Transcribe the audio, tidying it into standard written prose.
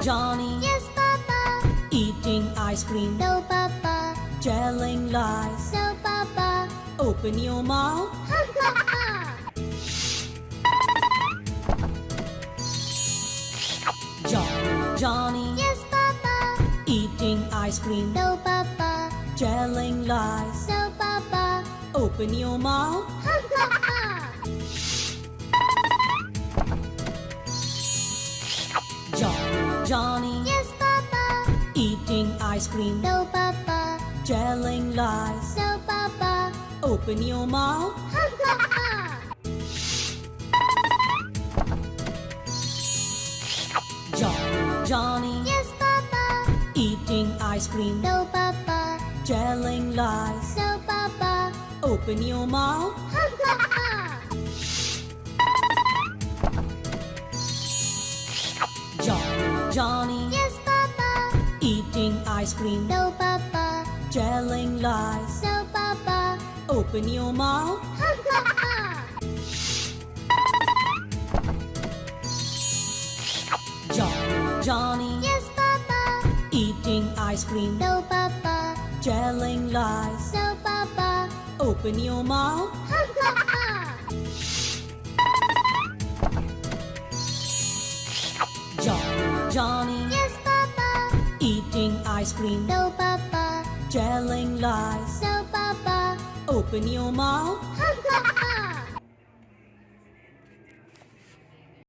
Johnny? Yes, Papa. Eating ice cream? No, Papa. Telling lies? No, Papa. Open your mouth. Ha ha ha. Johnny? Yes, Papa. Eating ice cream? No, Papa. Telling lies? No, Papa. Open your mouth. Ha ha ha. Johnny? Yes, Papa. Eating ice cream? No, Papa. Telling lies? No, Papa. Open your mouth. Ha ha ha. Johnny? Yes, Papa. Eating ice cream? No, Papa. Telling lies? No, Papa. Open your mouth. Ha ha ha. Johnny? Yes, Papa. Eating ice cream? No, Papa. Telling lies? No, Papa. Open your mouth. Ha ha ha. Johnny? Yes, Papa. Eating ice cream? No, Papa. Telling lies? No, Papa. Open your mouth. Ha ha ha. Johnny? Yes, Papa. Eating ice cream? No, Papa. Telling lies? No, Papa. Open your mouth. Ha ha ha.